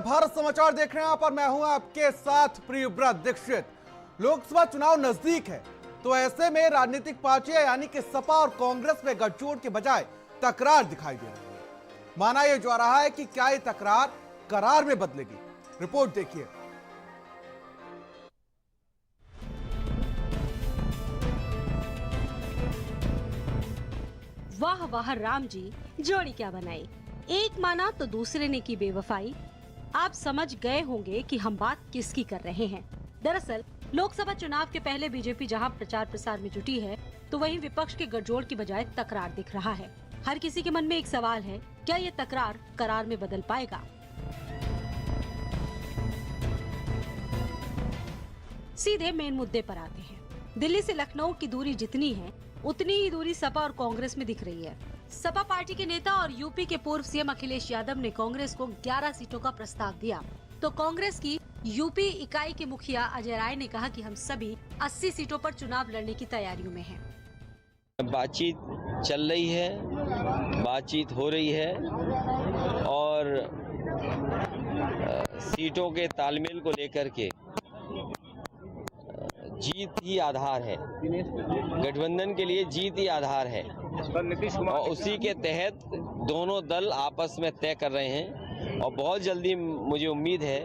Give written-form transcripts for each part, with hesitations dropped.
भारत समाचार देख रहे हैं आप और मैं हूं आपके साथ प्रियव्रत दीक्षित। लोकसभा चुनाव नजदीक है, तो ऐसे में राजनीतिक पार्टियां यानी कि सपा और कांग्रेस में गठजोड़ के बजाय तकरार दिखाई दे रही है। माना यह जा रहा है कि क्या ये तकरार करार में बदलेगी। रिपोर्ट देखिए। वाह वाह राम जी, जोड़ी क्या बनाई। एक माना तो दूसरे ने की बेवफाई। आप समझ गए होंगे कि हम बात किसकी कर रहे हैं। दरअसल लोकसभा चुनाव के पहले बीजेपी जहां प्रचार प्रसार में जुटी है, तो वहीं विपक्ष के गठजोड़ की बजाय तकरार दिख रहा है। हर किसी के मन में एक सवाल है, क्या ये तकरार करार में बदल पाएगा? सीधे मेन मुद्दे पर आते हैं। दिल्ली से लखनऊ की दूरी जितनी है, उतनी ही दूरी सपा और कांग्रेस में दिख रही है। सपा पार्टी के नेता और यूपी के पूर्व सीएम अखिलेश यादव ने कांग्रेस को 11 सीटों का प्रस्ताव दिया, तो कांग्रेस की यूपी इकाई के मुखिया अजय राय ने कहा कि हम सभी 80 सीटों पर चुनाव लड़ने की तैयारियों में हैं। बातचीत चल रही है, बातचीत हो रही है और सीटों के तालमेल को लेकर के जीत ही आधार है। गठबंधन के लिए जीत ही आधार है और उसी के तहत दोनों दल आपस में तय कर रहे हैं और बहुत जल्दी मुझे उम्मीद है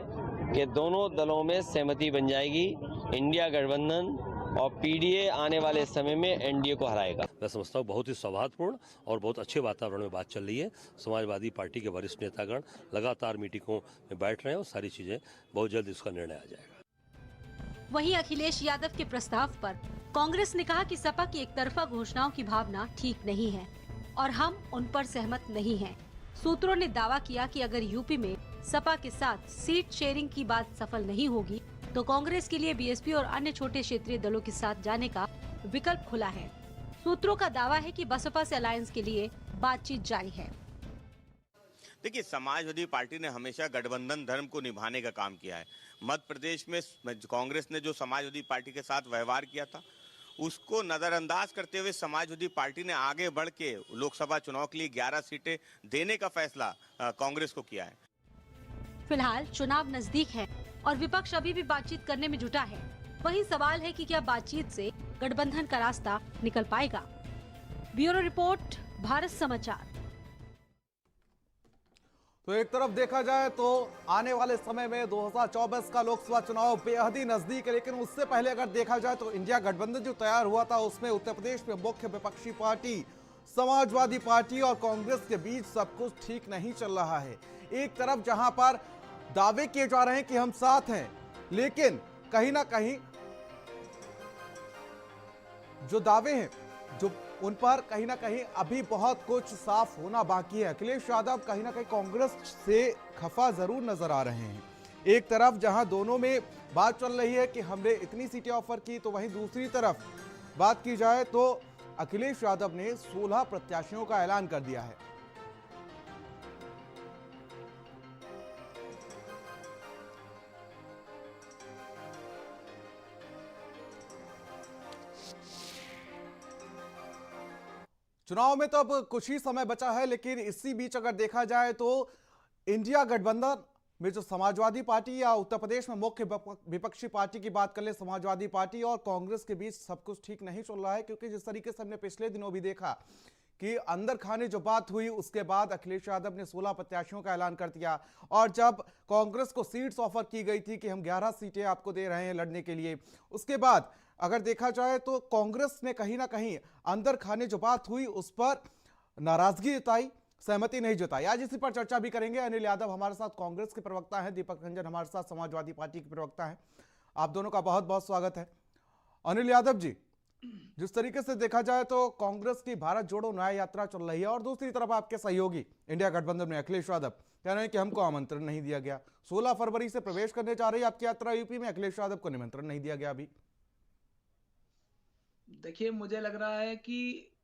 कि दोनों दलों में सहमति बन जाएगी। इंडिया गठबंधन और पीडीए आने वाले समय में एनडीए को हराएगा। मैं समझता हूँ बहुत ही सौहार्दपूर्ण और बहुत अच्छे वातावरण में बात चल रही है। समाजवादी पार्टी के वरिष्ठ नेतागण लगातार मीटिंगों में बैठ रहे हैं और सारी चीजें बहुत जल्द इसका निर्णय आ जाएगा। वहीं अखिलेश यादव के प्रस्ताव पर कांग्रेस ने कहा कि सपा की एकतरफा घोषणाओं की भावना ठीक नहीं है और हम उन पर सहमत नहीं हैं। सूत्रों ने दावा किया कि अगर यूपी में सपा के साथ सीट शेयरिंग की बात सफल नहीं होगी, तो कांग्रेस के लिए बीएसपी और अन्य छोटे क्षेत्रीय दलों के साथ जाने का विकल्प खुला है। सूत्रों का दावा है कि बसपा से अलायंस के लिए बातचीत जारी है। देखिए, समाजवादी पार्टी ने हमेशा गठबंधन धर्म को निभाने का काम किया है। मध्य प्रदेश में कांग्रेस ने जो समाजवादी पार्टी के साथ व्यवहार किया था, उसको नजरअंदाज करते हुए समाजवादी पार्टी ने आगे बढ़ के लोकसभा चुनाव के लिए 11 सीटें देने का फैसला कांग्रेस को किया है। फिलहाल चुनाव नजदीक है और विपक्ष अभी भी बातचीत करने में जुटा है। वहीं सवाल है कि क्या बातचीत से गठबंधन का रास्ता निकल पाएगा। ब्यूरो रिपोर्ट, भारत समाचार। तो एक तरफ देखा जाए तो आने वाले समय में 2024 का लोकसभा चुनाव बेहद ही नजदीक है, लेकिन उससे पहले अगर देखा जाए तो इंडिया गठबंधन जो तैयार हुआ था, उसमें उत्तर प्रदेश में मुख्य विपक्षी पार्टी समाजवादी पार्टी और कांग्रेस के बीच सब कुछ ठीक नहीं चल रहा है। एक तरफ जहां पर दावे किए जा रहे हैं कि हम साथ हैं, लेकिन कहीं ना कहीं जो दावे हैं जो उन पर कहीं ना कहीं अभी बहुत कुछ साफ होना बाकी है। अखिलेश यादव कहीं ना कहीं कांग्रेस से खफा जरूर नजर आ रहे हैं। एक तरफ जहां दोनों में बात चल रही है कि हमने इतनी सीटें ऑफर की, तो वहीं दूसरी तरफ बात की जाए तो अखिलेश यादव ने 16 प्रत्याशियों का ऐलान कर दिया है। चुनाव में तो अब कुछ ही समय बचा है, लेकिन इसी बीच अगर देखा जाए तो इंडिया गठबंधन में जो समाजवादी पार्टी या उत्तर प्रदेश में मुख्य विपक्षी पार्टी की बात कर ले, समाजवादी पार्टी और कांग्रेस के बीच सब कुछ ठीक नहीं चल रहा है। क्योंकि जिस तरीके से हमने पिछले दिनों भी देखा कि अंदर खाने जो बात हुई, उसके बाद अखिलेश यादव ने 16 प्रत्याशियों का ऐलान कर दिया और जब कांग्रेस को सीट्स ऑफर की गई थी कि हम 11 सीटें आपको दे रहे हैं लड़ने के लिए, उसके बाद अगर देखा जाए तो कांग्रेस ने कहीं ना कहीं अंदर खाने जो बात हुई उस पर नाराजगी जताई, सहमति नहीं जताई। आज इसी पर चर्चा भी करेंगे। अनिल यादव हमारे साथ कांग्रेस के प्रवक्ता हैं, दीपक रंजन हमारे साथ समाजवादी पार्टी के प्रवक्ता हैं। आप दोनों का बहुत बहुत स्वागत है। अनिल यादव जी, जिस तरीके से देखा जाए तो कांग्रेस की भारत जोड़ो न्याय यात्रा चल रही है और दूसरी तरफ आपके सहयोगी इंडिया गठबंधन में अखिलेश यादव कह रहे हैं कि हमको आमंत्रण नहीं दिया गया। 16 फरवरी से प्रवेश करने जा रही है आपकी यात्रा यूपी में, अखिलेश यादव को निमंत्रण नहीं दिया गया अभी। देखिए, मुझे लग रहा है कि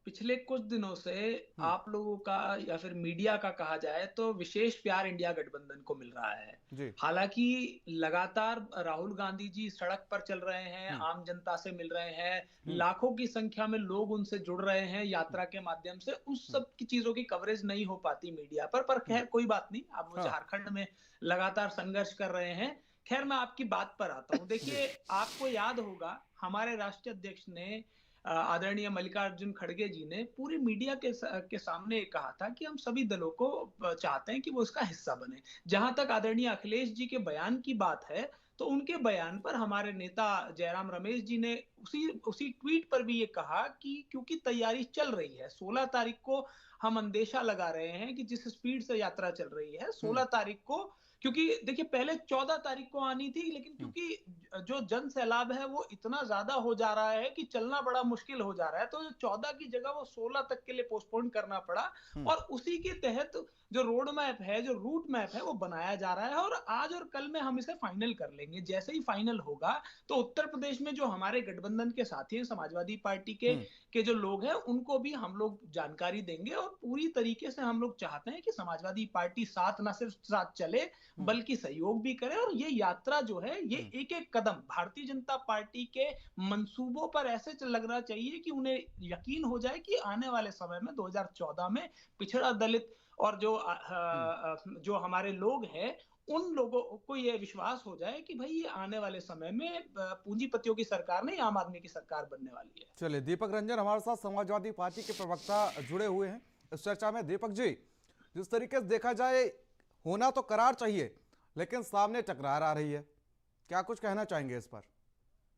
पिछले कुछ दिनों से आप लोगों का या फिर मीडिया का कहा जाए तो विशेष प्यार इंडिया गठबंधन को मिल रहा है। जी। हालांकि लगातार राहुल गांधी जी सड़क पर चल रहे हैं, आम जनता से मिल रहे हैं, लाखों की संख्या में लोग उनसे जुड़ रहे हैं यात्रा के माध्यम से, उस सब की चीजों की कवरेज नहीं हो पाती मीडिया पर खैर कोई बात नहीं। आप वो झारखंड में लगातार संघर्ष कर रहे हैं। खैर मैं आपकी बात पर आता हूँ। देखिए, आपको याद होगा हमारे राष्ट्रीय अध्यक्ष ने आदरणीय मल्लिकार्जुन खड़गे जी ने पूरी मीडिया के सामने कहा था कि हम सभी दलों को चाहते हैं कि वो इसका हिस्सा बने। जहां तक आदरणीय अखिलेश जी के बयान की बात है, तो उनके बयान पर हमारे नेता जयराम रमेश जी ने उसी ट्वीट पर भी ये कहा कि क्योंकि तैयारी चल रही है, 16 तारीख को हम अंदेशा लगा रहे हैं कि जिस स्पीड से यात्रा चल रही है, 16 तारीख को, क्योंकि देखिए पहले 14 तारीख को आनी थी, लेकिन क्योंकि जो जन सैलाब है वो इतना ज्यादा हो जा रहा है कि चलना बड़ा मुश्किल हो जा रहा है, तो 14 की जगह वो 16 तक के लिए पोस्टपोन करना पड़ा। और उसी के तहत जो रोड मैप है, जो रूट मैप है, वो बनाया जा रहा है और आज और कल में हम इसे फाइनल कर लेंगे। जैसे ही फाइनल होगा तो उत्तर प्रदेश में जो हमारे गठबंधन के साथी हैं, समाजवादी पार्टी के जो लोग हैं, उनको भी हम लोग जानकारी देंगे और पूरी तरीके से हम लोग चाहते हैं कि समाजवादी पार्टी साथ ना सिर्फ साथ चले बल्कि सहयोग भी करे। और ये यात्रा जो है, ये एक एक कदम भारतीय जनता पार्टी के मंसूबों पर ऐसे लगना चाहिए कि उन्हें यकीन हो जाए कि आने वाले समय में 2014 में पिछड़ा दलित और जो हमारे लोग हैं, उन लोगों को ये विश्वास हो जाए कि भाई ये आने वाले समय में पूंजीपतियों की सरकार नहीं, आम आदमी की सरकार बनने वाली है। चलिए, दीपक रंजन हमारे साथ समाजवादी पार्टी के प्रवक्ता जुड़े हुए हैं इस चर्चा में। दीपक जी, जिस तरीके से देखा जाए होना तो करार चाहिए, लेकिन सामने टकरार आ रही है, क्या कुछ कहना चाहेंगे इस पर?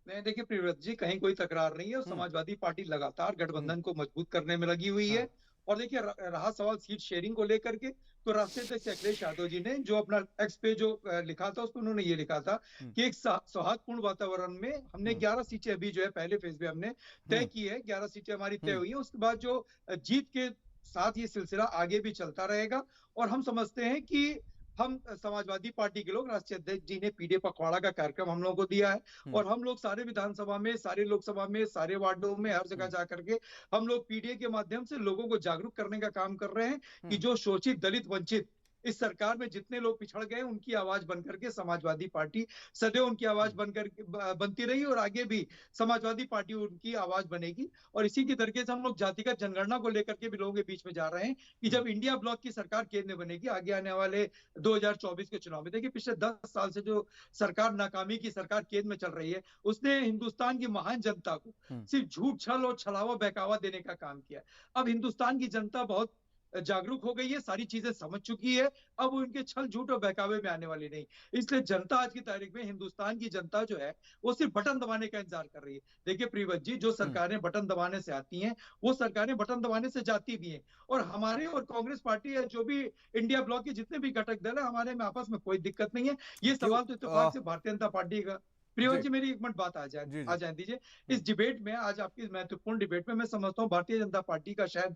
नहीं, देखिए प्रियव्रत जी, कहीं कोई तकरार नहीं है और समाजवादी पार्टी लगातार गठबंधन को मजबूत करने में लगी हुई है। और देखिए, रहा सवाल सीट शेयरिंग को लेकर के, तो राष्ट्रीय अध्यक्ष अखिलेश यादव जी ने जो अपना एक्स पे जो लिखा था, उसमें उन्होंने ये लिखा था कि एक सौहार्दपूर्ण वातावरण में हमने 11 सीटें अभी जो है पहले फेज में हमने तय की है, 11 सीटें हमारी तय हुई है। उसके बाद जो जीत के साथ ये सिलसिला आगे भी चलता रहेगा। और हम समझते हैं कि हम समाजवादी पार्टी के लोग, राष्ट्रीय अध्यक्ष जी ने पीडीए पखवाड़ा का कार्यक्रम हम लोगों को दिया है और हम लोग सारे विधानसभा में, सारे लोकसभा में, सारे वार्डों में, हर जगह जाकर के हम लोग पीडीए के माध्यम से लोगों को जागरूक करने का काम कर रहे हैं कि जो शोषित, दलित, वंचित इस सरकार में जितने लोग पिछड़ गए, उनकी आवाज बनकर के समाजवादी पार्टी सदैव उनकी आवाज बनती रही और आगे भी समाजवादी पार्टी उनकी आवाज बनेगी। और इसी की तरीके से हम लोग जातिगत जनगणना को लेकर के भी लोगों के बीच में जा रहे हैं कि जब इंडिया ब्लॉक की सरकार केंद्र में बनेगी आगे आने वाले 2024 के चुनाव में, देखिए पिछले 10 साल से जो सरकार, नाकामी की सरकार केंद्र में चल रही है, उसने हिंदुस्तान की महान जनता को सिर्फ झूठ, छल और छलावा, बहकावा देने का काम किया। अब हिंदुस्तान की जनता बहुत जागरूक हो गई है, सारी चीजें समझ चुकी है, अब उनके छल, झूठ और बहकावे में आने वाली नहीं। इसलिए जनता आज की तारीख में, हिंदुस्तान की जनता जो है, वो सिर्फ बटन दबाने का इंतजार कर रही है। देखिए प्रियव्रत जी, जो सरकारें बटन दबाने से आती हैं, वो सरकारें बटन दबाने से जाती भी हैं। और हमारे और कांग्रेस पार्टी है, जो भी इंडिया ब्लॉक के जितने भी घटक दल है, हमारे में आपस में कोई दिक्कत नहीं है। ये सवाल तो इत्तेफाक से भारतीय जनता पार्टी का। प्रियव्रत जी, मेरी एक मिनट बात आ जाए दीजिए। इस डिबेट में, आज आपकी महत्वपूर्ण डिबेट में, मैं समझता हूँ भारतीय जनता पार्टी का शायद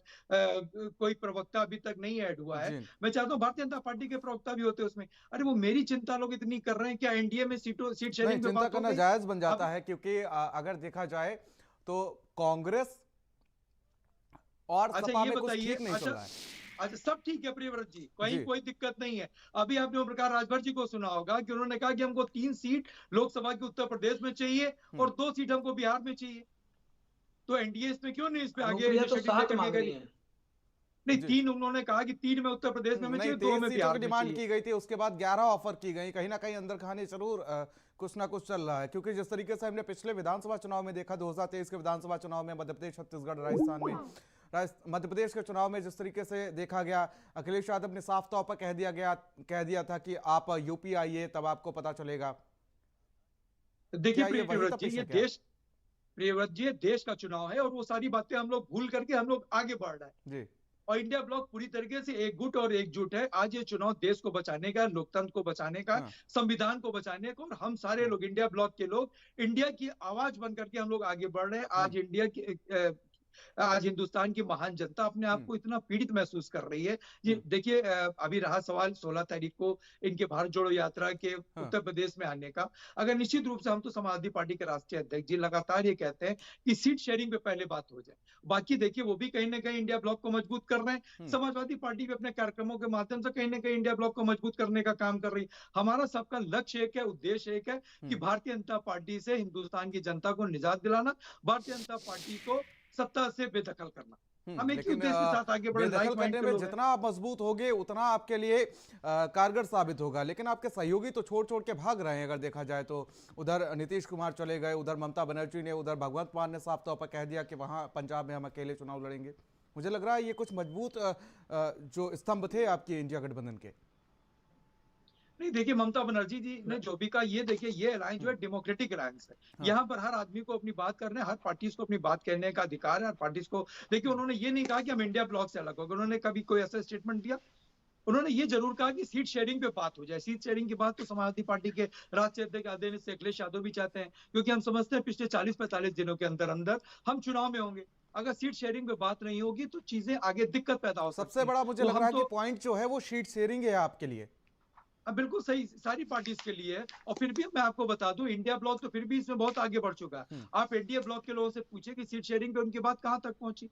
कोई प्रवक्ता अभी तक नहीं ऐड हुआ है। मैं चाहता हूँ भारतीय जनता पार्टी के प्रवक्ता भी होते उसमें। अरे वो मेरी चिंता लोग इतनी कर रहे हैं, क्या एनडीए में सीट शेयरिंग चिंता करना जायज बन जाता है, क्योंकि अगर देखा जाए तो कांग्रेस और सपा में कुछ ठीक नहीं चल रहा है। अच्छा, सब ठीक है प्रियव्रत जी, कहीं कोई दिक्कत नहीं है। अभी आपने ओम प्रकाश राजभर जी को सुना होगा कि उन्होंने कहा कि हमको 3 सीट लोकसभा की उत्तर प्रदेश में चाहिए और 2 सीट हमको बिहार में चाहिए। तो एनडीए इसमें क्यों नहीं इस पे आगे नहीं, 3 उन्होंने कहा कि 3 में उत्तर प्रदेश में चाहिए, 2 में बिहार में डिमांड की गई थी। उसके बाद 11 ऑफर की गई। कहीं ना कहीं अंदर खाने जरूर कुछ ना कुछ चल रहा है, क्योंकि जिस तरीके से हमने पिछले विधानसभा चुनाव में देखा, 2023 के विधानसभा चुनाव में, मध्य प्रदेश, छत्तीसगढ़, राजस्थान में, मध्य प्रदेश के चुनाव में जिस तरीके से देखा गया, अखिलेश यादव ने साफ तौर पर कह दिया था कि आप यूपी आइए, तब आपको पता चलेगा। देखिए प्रियव्रत जी, ये देश का चुनाव है और वो सारी बातें हम लोग भूल करके हम लोग आगे बढ़ रहे हैं जी। और इंडिया ब्लॉक पूरी तरीके से एकजुट और एकजुट है। आज ये चुनाव देश को बचाने का, लोकतंत्र को बचाने का, संविधान को बचाने को, और हम सारे लोग, इंडिया ब्लॉक के लोग, इंडिया की आवाज बन करके हम लोग आगे बढ़ रहे हैं। आज इंडिया की आज हिंदुस्तान की महान जनता अपने आप को इतना पीड़ित महसूस कर रही है। ये देखिए, अभी रहा सवाल 16 तारीख को इनके भारत जोड़ो यात्रा के उत्तर प्रदेश में आने का। अगर निश्चित रूप से हम तो समाजवादी पार्टी के राष्ट्रीय अध्यक्ष जी लगातार ये कहते हैं कि सीट शेयरिंग पे पहले बात हो जाए। बाकी देखिए, वो भी कहीं ना कहीं इंडिया ब्लॉक को मजबूत कर रहे हैं। समाजवादी पार्टी भी अपने कार्यक्रमों के माध्यम से कहीं ना कहीं इंडिया ब्लॉक को मजबूत करने का काम कर रही है। हमारा सबका लक्ष्य एक है, उद्देश्य एक है कि भारतीय जनता पार्टी से हिंदुस्तान की जनता को निजात दिलाना, भारतीय जनता पार्टी को सत्ता से बेदखल करना। हम एक ही उद्देश्य के साथ आगे बढ़ रहे बेदखल करने में जितना आप मजबूत होगे उतना आपके लिए कारगर साबित होगा। लेकिन आपके सहयोगी तो छोड़ छोड़ के भाग रहे हैं अगर देखा जाए तो। उधर नीतीश कुमार चले गए, उधर ममता बनर्जी ने, उधर भगवंत मान ने साफ तौर पर कह दिया कि वहां पंजाब में हम अकेले चुनाव लड़ेंगे। मुझे लग रहा है ये कुछ मजबूत जो स्तंभ थे आपके इंडिया गठबंधन के। नहीं, देखिए, ममता बनर्जी जी ने जो भी कहा, ये देखिए, ये अलायंस जो है डेमोक्रेटिक अलायंस है। यहाँ पर हर आदमी को अपनी बात करने, हर पार्टी को अपनी बात कहने का अधिकार है। हर पार्टी को, देखिए, उन्होंने ये नहीं कहा कि हम इंडिया ब्लॉक से अलग हो गए। उन्होंने कभी कोई ऐसा स्टेटमेंट दिया? उन्होंने ये जरूर कहा कि सीट शेयरिंग पे बात हो जाए। सीट शेयरिंग की बात तो समाजवादी पार्टी के राष्ट्रीय अध्यक्ष आदरणीय अखिलेश यादव भी चाहते हैं, क्योंकि हम समझते हैं पिछले 40-45 दिनों के अंदर अंदर हम चुनाव में होंगे। अगर सीट शेयरिंग पे बात नहीं होगी तो चीजें आगे दिक्कत पैदा हो सकती है। सबसे बड़ा मुझे लग रहा है कि पॉइंट जो है वो सीट शेयरिंग है आपके लिए। बिल्कुल सही, सारी पार्टीज के लिए है। और फिर भी मैं आपको बता दूं, इंडिया ब्लॉक तो फिर भी इसमें बहुत आगे बढ़ चुका है। आप एनडीए ब्लॉक के लोगों से पूछे कि सीट शेयरिंग पे उनकी बात कहां तक पहुंची।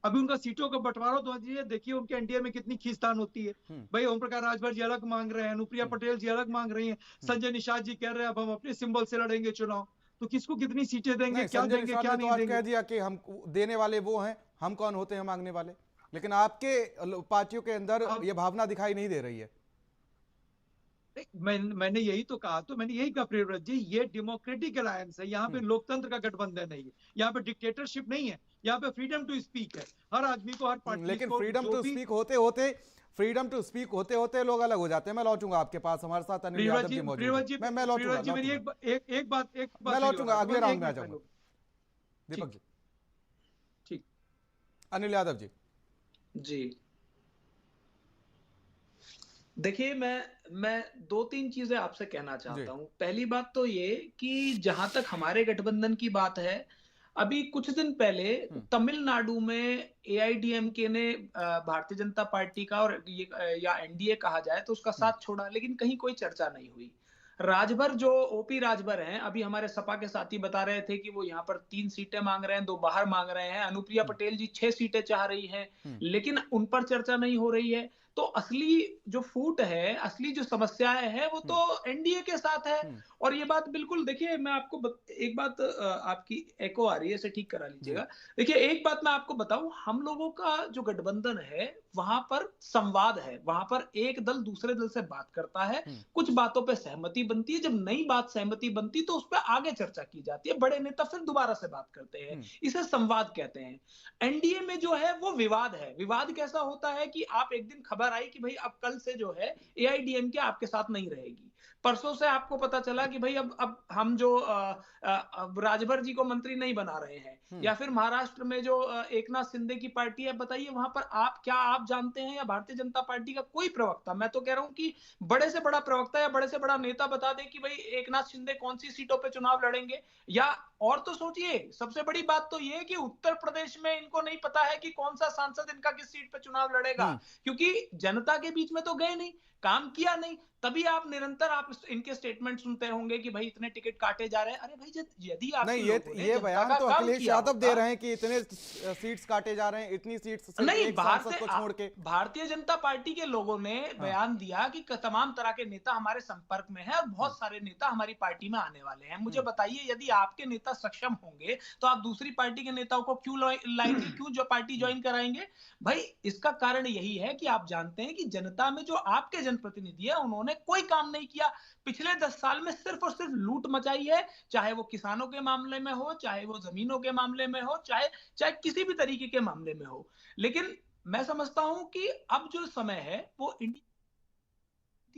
अभी उनका सीटों का बंटवारा तो देखिए उनके एनडीए में कितनी खींचतान होती है। भाई, ओम प्रकाश राजभर जी अलग मांग रहे हैं, अनुप्रिया पटेल जी अलग मांग रही हैं, संजय निषाद जी कह रहे हैं अब हम अपने सिंबल से लड़ेंगे चुनाव। तो किसको कितनी सीटें देंगे, क्या देंगे, क्या नहीं देंगे? कह दिया कि हम देने वाले वो हैं, हम कौन होते हैं मांगने वाले। लेकिन आपके पार्टियों के अंदर ये भावना दिखाई नहीं दे रही है। मैंने यही तो कहा, तो मैंने यही कहा प्रियव्रत जी, ये डेमोक्रेटिक अलायंस है। यहाँ पे लोकतंत्र का गठबंधन नहीं है, यहाँ पे डिक्टेटरशिप नहीं है, यहाँ पे फ्रीडम टू स्पीक है। हर आदमी को, हर पार्टी को। लेकिन फ्रीडम टू स्पीक होते होते लोग अलग हो जाते हैं। मैं लौटूंगा आपके पास, हमारे साथ अनिल यादव जी मौजूद हैं। मैं लौटूंगा, एक बात मैं लौटूंगा, अगले राउंड में आ जाऊंगा। दीपक जी, ठीक। अनिल यादव जी जी, देखिए, मैं 2-3 चीजें आपसे कहना चाहता हूं। पहली बात तो ये कि जहां तक हमारे गठबंधन की बात है, अभी कुछ दिन पहले तमिलनाडु में एआईडीएमके ने भारतीय जनता पार्टी का और ये या एनडीए कहा जाए तो उसका साथ छोड़ा, लेकिन कहीं कोई चर्चा नहीं हुई। राजभर जो ओपी राजभर हैं, अभी हमारे सपा के साथी बता रहे थे कि वो यहाँ पर 3 सीटें मांग रहे हैं, 2 बाहर मांग रहे हैं। अनुप्रिया पटेल जी 6 सीटें चाह रही हैं, लेकिन उन पर चर्चा नहीं हो रही है। तो असली जो फूट है, असली जो समस्याएं हैं, वो तो एनडीए के साथ है। और ये बात बिल्कुल, देखिए, मैं आपको एक बात, आपकी एको आ रही है, इसे ठीक करा लीजिएगा। देखिए, एक बात मैं आपको बताऊं, हम लोगों का जो गठबंधन है वहां पर संवाद है, वहां पर एक दल दूसरे दल से बात करता है, कुछ बातों पे सहमति बनती है, जब नई बात सहमति बनती तो उस पर आगे चर्चा की जाती है, बड़े नेता फिर दोबारा से बात करते हैं, इसे संवाद कहते हैं। एनडीए में जो है वो विवाद है। विवाद कैसा होता है कि आप एक दिन खबर आई कि भाई अब कल से जो है एआईडीएमके आपके साथ नहीं रहेगी, परसों से आपको पता चला कि भाई अब हम जो राजभर जी को मंत्री नहीं बना रहे हैं, या फिर महाराष्ट्र में जो एकनाथ शिंदे की पार्टी है, बताइए वहां पर आप जानते हैं या भारतीय जनता पार्टी का कोई प्रवक्ता, मैं तो कह रहा हूं कि बड़े से बड़ा प्रवक्ता या बड़े से बड़ा नेता बता दे कि भाई एकनाथ शिंदे कौन सी सीटों पे चुनाव लड़ेंगे। या और तो सोचिए, सबसे बड़ी बात तो ये है कि उत्तर प्रदेश में इनको नहीं पता है कि कौन सा सांसद इनका किस सीट पे चुनाव लड़ेगा, क्योंकि जनता के बीच में तो गए नहीं, काम किया नहीं। तभी आप निरंतर इनके स्टेटमेंट सुनते होंगे कि भाई इतने टिकट काटे जा रहे हैं। अरे भाई, यदि आप नहीं, ये बयान तो अखिलेश यादव दे रहे हैं कि इतने सीट्स काटे जा रहे हैं, इतनी सीट्स नहीं, भारतीय जनता पार्टी के लोगों ने बयान दिया कि तमाम तरह के नेता हमारे संपर्क में हैं और बहुत सारे नेता हमारी पार्टी में आने वाले हैं। मुझे बताइए, यदि आपके नेता सक्षम होंगे तो आप दूसरी पार्टी के नेताओं को क्यों लाएंगे, क्यों जो पार्टी ज्वाइन कराएंगे? भाई, इसका कारण यही है कि आप जानते हैं कि जनता में जो आपके जनप्रतिनिधि है, उन्होंने कोई काम नहीं किया। पिछले 10 साल में सिर्फ और सिर्फ लूट मचाई है, चाहे वो किसानों के मामले में हो, चाहे वो जमीनों के मामले में हो, चाहे किसी भी तरीके के मामले में हो। लेकिन मैं समझता हूं कि अब जो समय है वो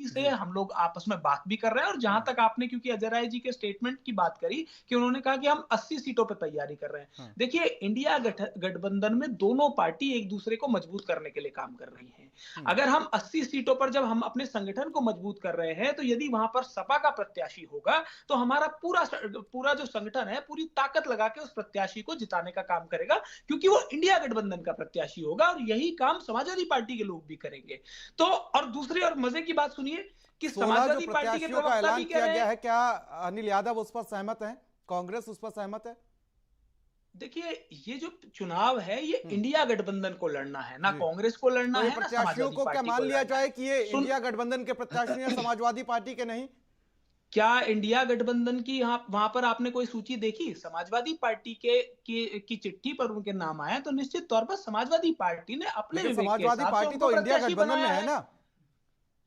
से हम लोग आपस में बात भी कर रहे हैं। और जहां तक आपने, क्योंकि अजय राय जी के स्टेटमेंट की बात करी कि उन्होंने कहा कि हम 80 सीटों पर तैयारी कर रहे हैं। देखिए, इंडिया गठबंधन में दोनों पार्टी एक दूसरे को मजबूत करने के लिए काम कर रही हैं। अगर हम 80 सीटों पर जब हम अपने संगठन को मजबूत कर रहे हैं, तो यदि वहां पर सपा का प्रत्याशी होगा तो हमारा पूरा जो संगठन है पूरी ताकत लगा के उस प्रत्याशी को जिताने का काम करेगा, क्योंकि वो इंडिया गठबंधन का प्रत्याशी होगा। और यही काम समाजवादी पार्टी के लोग भी करेंगे। तो और दूसरी और मजे की बात सुनिए कि 16 जो समाजवादी पार्टी के प्रत्याशियों का प्रवक्ता ऐलान भी कह किया रहे गया हैं। है, क्या अनिल यादव उस पर सहमत है? कांग्रेस उस पर सहमत है? देखिए, ये जो चुनाव है ये इंडिया गठबंधन को लड़ना है, ना जी। कांग्रेस को लड़ना तो ये है, ना प्रत्याशियों समाजवादी को क्या पार्टी मान को लिया लड़ना जाए है। कि ये सुन- इंडिया गठबंधन के प्रत्याशी हैं, समाजवादी पार्टी के नहीं? क्या इंडिया गठबंधन की वहां पर आपने कोई सूची देखी? समाजवादी पार्टी की चिट्ठी पर उनके नाम आया, तो निश्चित तौर पर समाजवादी पार्टी ने अपने लेकिन विवेक के समाजवादी हिसाब से पार्टी उनको तो इंडिया प्रत्याशी गठबंधन में बनाया है ना?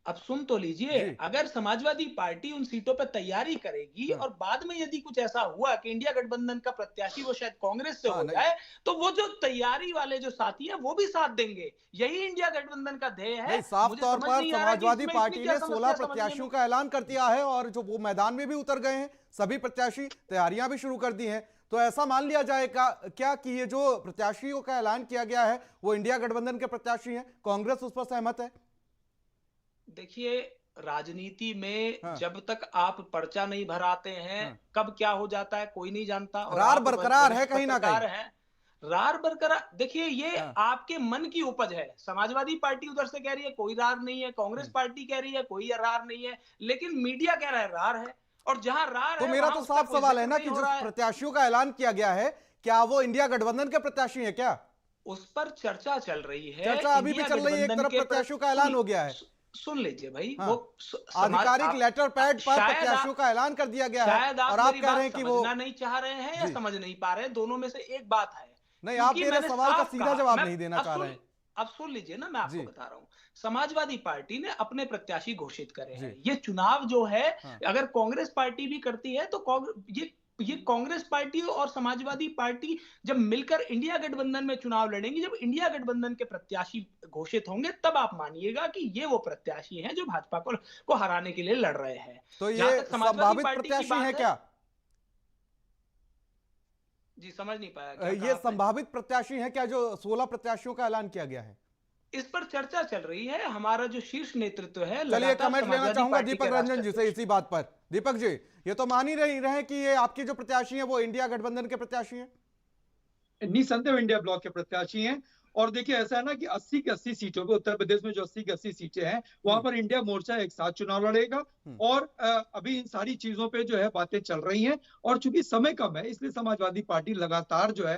अब सुन तो लीजिए, जी। अगर समाजवादी पार्टी उन सीटों पर तैयारी करेगी और बाद में यदि कुछ ऐसा हुआ कि इंडिया गठबंधन का प्रत्याशी वो शायद कांग्रेस से हो नहीं। जाए, तो वो जो तैयारी वाले जो साथी हैं वो भी साथ देंगे। यही इंडिया गठबंधन का ध्येय है। नहीं, साफ मुझे तौर समझ पर नहीं आ रहा कि समाजवादी इसमें पार्टी इतनी क्या ने समस्या 16 समझने प्रत्याशियों में। का ऐलान कर दिया है और जो वो मैदान में भी उतर गए हैं, सभी प्रत्याशी तैयारियां भी शुरू कर दी हैं। तो ऐसा मान लिया जाएगा क्या कि ये जो प्रत्याशियों का ऐलान किया गया है वो इंडिया गठबंधन के प्रत्याशी हैं? कांग्रेस उस पर सहमत है? देखिए, राजनीति में हाँ। जब तक आप पर्चा नहीं भराते हैं, हाँ। कब क्या हो जाता है कोई नहीं जानता। और रार आप बरकरार है वरिष्ठ कहीं ना पत्रकार कहीं। हैं। रार बरकरार, देखिए ये हाँ। आपके मन की उपज है। समाजवादी पार्टी उधर से कह रही है कोई रार नहीं है, कांग्रेस पार्टी कह रही है कोई रार नहीं है, लेकिन मीडिया कह रहा है रार है। और जहां रार तो है मेरा वहां तो उसका साफ कोई सवाल जिक्र है ना नहीं कि हो जो रहा है। प्रत्याशियों का ऐलान किया गया है क्या वो इंडिया गठबंधन के प्रत्याशी हैं क्या? उस पर चर्चा चल रही है। चर्चा अभी भी इंडिया चल रही है, एक गठबंधन तरफ के प्रत्याशियों का ऐलान हो गया है। सुन लीजिए भाई, हाँ। वो आधिकारिक लेटर पैड पर शायद प्रत्याशियों का ऐलान कर दिया गया है शायद और आप आप मेरी कह रहे बात हैं कि वो समझना नहीं चाह रहे हैं या जी। समझ नहीं पा रहे हैं, दोनों में से एक बात है। नहीं, आप क्योंकि मेरे मैंने सवाल का साफ सीधा कहा, जवाब मैं- नहीं देना अब चाह सुन- रहे हैं। अब सुन लीजिए ना, मैं आपको जी। बता रहा हूँ। समाजवादी पार्टी ने अपने प्रत्याशी घोषित करे हैं। जी। ये चुनाव जो है, हाँ। अगर कांग्रेस पार्टी भी करती है तो ये कांग्रेस पार्टी और समाजवादी पार्टी जब मिलकर इंडिया गठबंधन में चुनाव लड़ेंगी, जब इंडिया गठबंधन के प्रत्याशी घोषित होंगे, तब आप मानिएगा कि ये वो प्रत्याशी हैं जो भाजपा को हराने के लिए लड़ रहे हैं। तो जहां ये तक समाजवादी संभावित पार्टी की प्रत्याशी बात हैं है- क्या? जी, समझ नहीं पाया क्या ये कहा आपने? संभावित प्रत्याशी हैं क्या जो 16 प्रत्याशियों का ऐलान किया गया है? इस पर चर्चा चल रही है। हमारा जो शीर्ष नेतृत्व है, चलिए, लगातार कमेंट लेना समाजवादी चाहूंगा पार्टी दीपक के रंजन जी राष्ट्रीय से इसी बात पर। दीपक जी, ये तो मान ही नहीं रहे कि ये आपके जो प्रत्याशी हैं वो इंडिया गठबंधन के प्रत्याशी हैं? निसंदेह इंडिया ब्लॉक के प्रत्याशी हैं। और देखिए, ऐसा है ना कि 80 की 80 सीटों पे, उत्तर प्रदेश में जो 80 की 80 सीटें हैं वहां पर इंडिया मोर्चा एक साथ चुनाव लड़ेगा। और अभी इन सारी चीजों पे जो है बातें चल रही हैं। और चूंकि समय कम है, इसलिए समाजवादी पार्टी लगातार जो है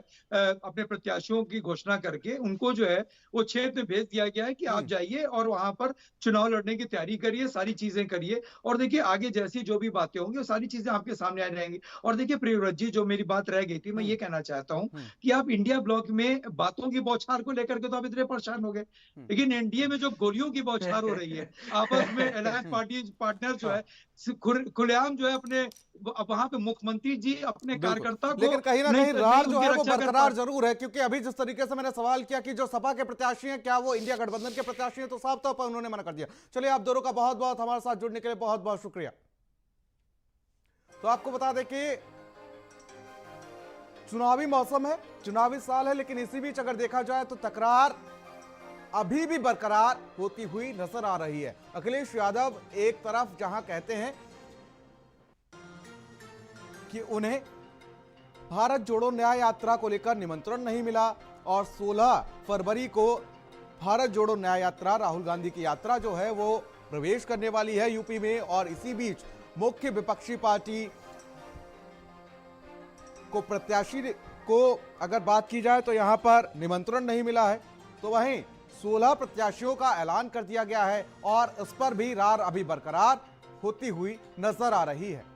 अपने प्रत्याशियों की घोषणा करके उनको जो है वो क्षेत्र में भेज दिया गया है कि आप जाइए और वहां पर चुनाव लड़ने की तैयारी करिए, सारी चीजें करिए। और देखिए, आगे जैसी जो भी बातें होंगी वो सारी चीजें आपके सामने आ जाएंगी। और देखिए प्रियव्रत जी, जो मेरी बात रह गई थी, मैं ये कहना चाहता हूँ कि आप इंडिया ब्लॉक में बातों की बौछार को लेकर के तो आप इतने परेशान हो गए, लेकिन एनडीए में जो गोलियों की बौछार हो रही है आपस में, अलायंस पार्टी पार्टनर जो है खुलेआम जो है अपने वहां पे मुख्यमंत्री जी अपने कार्यकर्ता को, लेकिन कहीं ना कहीं रार जो है वो रक्षा कर बरकरार जरूर है, क्योंकि अभी जिस तरीके से मैंने सवाल किया कि जो सपा के प्रत्याशी हैं क्या वो इंडिया गठबंधन के प्रत्याशी हैं, तो साफ तौर पर उन्होंने मना कर दिया। चलिए, आप दोनों का बहुत बहुत हमारे साथ जुड़ने के लिए बहुत बहुत शुक्रिया। तो आपको बता दें कि चुनावी मौसम है, चुनावी साल है, लेकिन इसी बीच अगर देखा जाए तो तकरार अभी भी बरकरार होती हुई नजर आ रही है। अखिलेश यादव एक तरफ जहां कहते हैं कि उन्हें भारत जोड़ो न्याय यात्रा को लेकर निमंत्रण नहीं मिला और 16 फरवरी को भारत जोड़ो न्याय यात्रा, राहुल गांधी की यात्रा जो है वो प्रवेश करने वाली है यूपी में। और इसी बीच मुख्य विपक्षी पार्टी को प्रत्याशी को अगर बात की जाए तो यहां पर निमंत्रण नहीं मिला है, तो वहीं 16 प्रत्याशियों का ऐलान कर दिया गया है और इस पर भी रार अभी बरकरार होती हुई नजर आ रही है।